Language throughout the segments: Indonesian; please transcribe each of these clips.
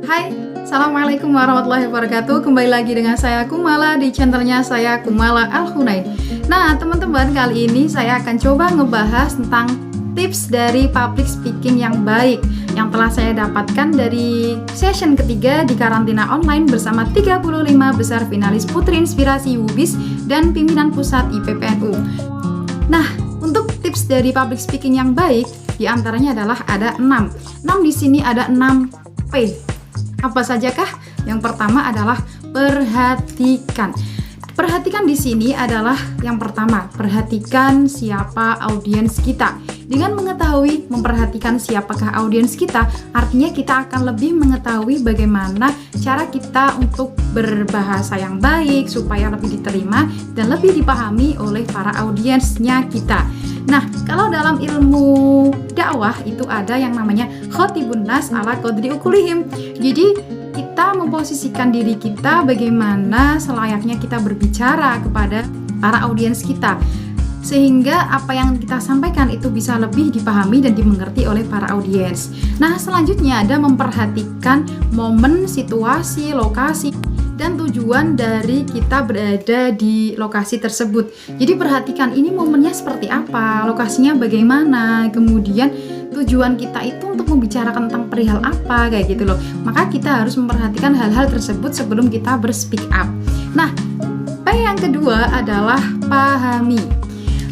Hai, Assalamualaikum warahmatullahi wabarakatuh. Kembali lagi dengan saya Kumala di channelnya saya Kumala Al-Hunain. Nah teman-teman, kali ini saya akan coba ngebahas tentang tips dari public speaking yang baik yang telah saya dapatkan dari session ketiga di karantina online bersama 35 besar finalis Putri Inspirasi WUBIS dan pimpinan pusat IPPNU. Nah, untuk tips dari public speaking yang baik diantaranya adalah ada 6 di sini ada 6 P. Apa sajakah? Yang pertama adalah perhatikan. Perhatikan di sini adalah yang pertama, perhatikan siapa audiens kita. Dengan mengetahui, memperhatikan siapakah audiens kita, artinya kita akan lebih mengetahui bagaimana cara kita untuk berbahasa yang baik supaya lebih diterima dan lebih dipahami oleh para audiensnya kita. Nah, kalau dalam ilmu dakwah itu ada yang namanya khotibun nas ala qadri ukulihim. Jadi kita memposisikan diri kita bagaimana selayaknya kita berbicara kepada para audiens kita, sehingga apa yang kita sampaikan itu bisa lebih dipahami dan dimengerti oleh para audiens. Nah, selanjutnya ada memperhatikan momen, situasi, lokasi, dan tujuan dari kita berada di lokasi tersebut. Jadi perhatikan ini momennya seperti apa, lokasinya bagaimana, kemudian tujuan kita itu untuk membicarakan tentang perihal apa, kayak gitu loh. Maka kita harus memperhatikan hal-hal tersebut sebelum kita berspeak up. Nah, P yang kedua adalah pahami.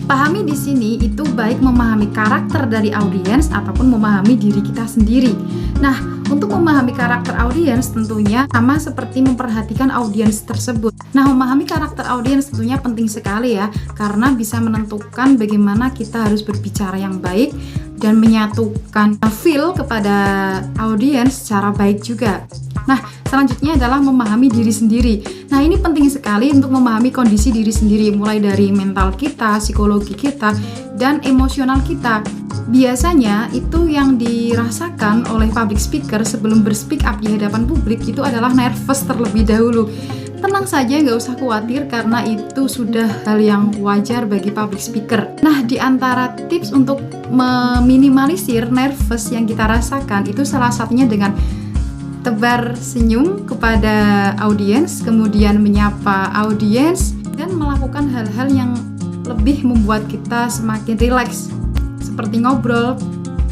Pahami di sini itu baik memahami karakter dari audiens ataupun memahami diri kita sendiri. Nah, untuk memahami karakter audiens tentunya sama seperti memperhatikan audiens tersebut. Nah, memahami karakter audiens tentunya penting sekali ya, karena bisa menentukan bagaimana kita harus berbicara yang baik dan menyatukan feel kepada audiens secara baik juga. Nah, selanjutnya adalah memahami diri sendiri. Nah, ini penting sekali untuk memahami kondisi diri sendiri, mulai dari mental kita, psikologi kita, dan emosional kita. Biasanya itu yang dirasakan oleh public speaker sebelum berspeak up di hadapan publik itu adalah nervous terlebih dahulu. Tenang saja, nggak usah khawatir karena itu sudah hal yang wajar bagi public speaker. Nah, di antara tips untuk meminimalisir nervous yang kita rasakan itu salah satunya dengan tebar senyum kepada audiens, kemudian menyapa audiens, dan melakukan hal-hal yang lebih membuat kita semakin rileks, seperti ngobrol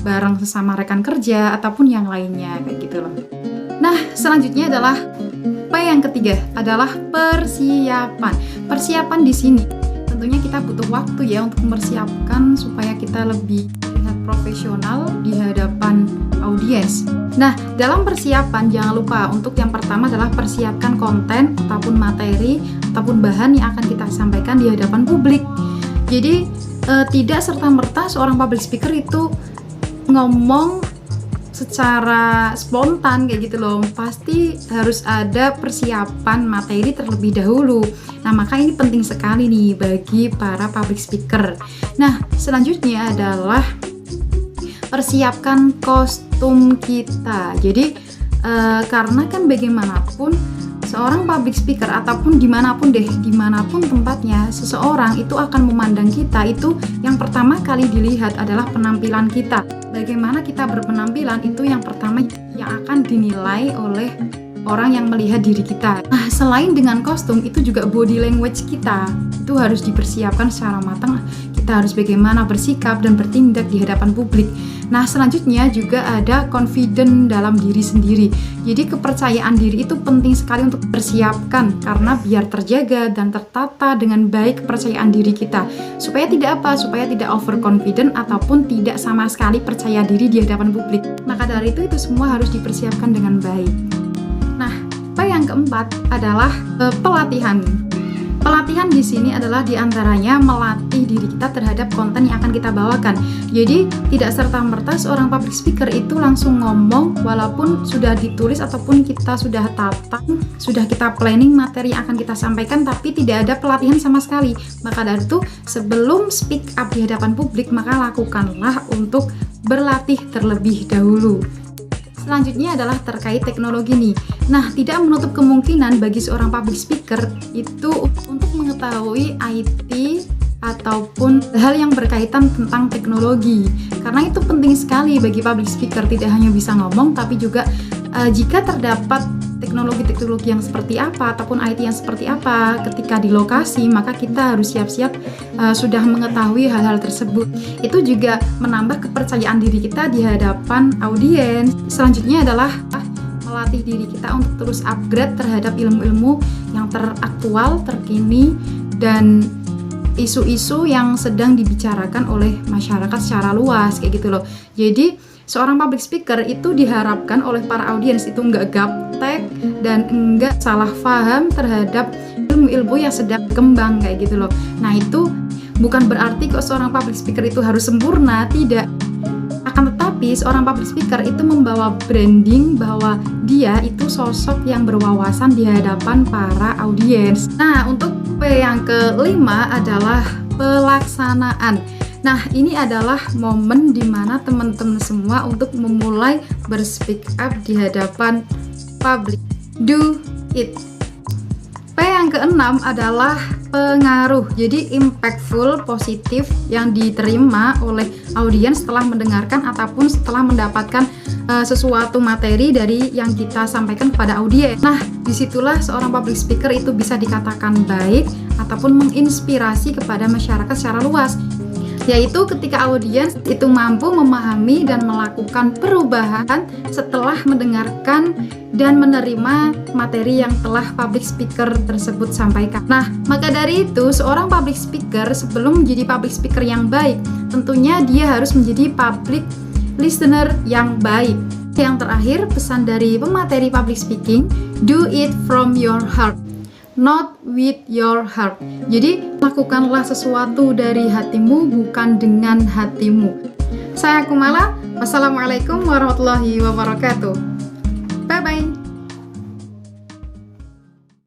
bareng sesama rekan kerja ataupun yang lainnya, kayak gitu loh. Nah, selanjutnya adalah P yang ketiga adalah persiapan. Persiapan di sini tentunya kita butuh waktu ya untuk mempersiapkan supaya kita lebih terlihat profesional di hadapan audiens. Nah, dalam persiapan jangan lupa untuk yang pertama adalah persiapkan konten ataupun materi ataupun bahan yang akan kita sampaikan di hadapan publik. Jadi tidak serta-merta seorang public speaker itu ngomong secara spontan kayak gitu loh. Pasti harus ada persiapan materi terlebih dahulu. Nah, maka ini penting sekali nih bagi para public speaker. Nah, selanjutnya adalah persiapkan kostum kita. Jadi karena kan bagaimanapun seorang public speaker ataupun dimanapun tempatnya, seseorang itu akan memandang kita itu yang pertama kali dilihat adalah penampilan kita. Bagaimana kita berpenampilan itu yang pertama yang akan dinilai oleh orang yang melihat diri kita. Nah, selain dengan kostum itu juga body language kita itu harus dipersiapkan secara matang. Kita harus bagaimana bersikap dan bertindak di hadapan publik. Nah, selanjutnya juga ada confident dalam diri sendiri. Jadi kepercayaan diri itu penting sekali untuk dipersiapkan karena biar terjaga dan tertata dengan baik kepercayaan diri kita. Supaya tidak overconfident ataupun tidak sama sekali percaya diri di hadapan publik. Maka dari itu semua harus dipersiapkan dengan baik. Nah, P yang keempat adalah pelatihan. Pelatihan di sini adalah diantaranya melatih diri kita terhadap konten yang akan kita bawakan. Jadi tidak serta-merta seorang public speaker itu langsung ngomong walaupun sudah ditulis ataupun kita sudah tata, sudah kita planning materi yang akan kita sampaikan, tapi tidak ada pelatihan sama sekali. Maka dari itu sebelum speak up di hadapan publik, maka lakukanlah untuk berlatih terlebih dahulu. Selanjutnya adalah terkait teknologi nih. Nah, tidak menutup kemungkinan bagi seorang public speaker itu untuk mengetahui IT ataupun hal yang berkaitan tentang teknologi. Karena itu penting sekali bagi public speaker, tidak hanya bisa ngomong tapi juga jika terdapat teknologi-teknologi yang seperti apa ataupun IT yang seperti apa ketika di lokasi, maka kita harus siap-siap sudah mengetahui hal-hal tersebut. Itu juga menambah kepercayaan diri kita di hadapan audiens. Selanjutnya adalah melatih diri kita untuk terus upgrade terhadap ilmu-ilmu yang teraktual, terkini, dan isu-isu yang sedang dibicarakan oleh masyarakat secara luas, kayak gitu loh. Jadi seorang public speaker itu diharapkan oleh para audiens itu nggak gaptek dan enggak salah paham terhadap ilmu-ilmu yang sedang berkembang, kayak gitu loh. Nah, itu bukan berarti kok seorang public speaker itu harus sempurna, tidak. Akan tetapi seorang public speaker itu membawa branding bahwa dia itu sosok yang berwawasan di hadapan para audiens. Nah, untuk P yang kelima adalah pelaksanaan. Nah, ini adalah momen dimana teman-teman semua untuk memulai berspeak up di hadapan publik. Do it. P yang keenam adalah pengaruh. Jadi impactful, positif yang diterima oleh audiens setelah mendengarkan ataupun setelah mendapatkan sesuatu materi dari yang kita sampaikan kepada audiens. Nah, disitulah seorang public speaker itu bisa dikatakan baik ataupun menginspirasi kepada masyarakat secara luas, yaitu ketika audiens itu mampu memahami dan melakukan perubahan setelah mendengarkan dan menerima materi yang telah public speaker tersebut sampaikan. Nah, maka dari itu seorang public speaker sebelum menjadi public speaker yang baik, tentunya dia harus menjadi public listener yang baik. Yang terakhir, pesan dari pemateri public speaking, do it from your heart, not with your heart. Jadi, lakukanlah sesuatu dari hatimu, bukan dengan hatimu. Saya Kumala. Wassalamualaikum warahmatullahi wabarakatuh. Bye-bye.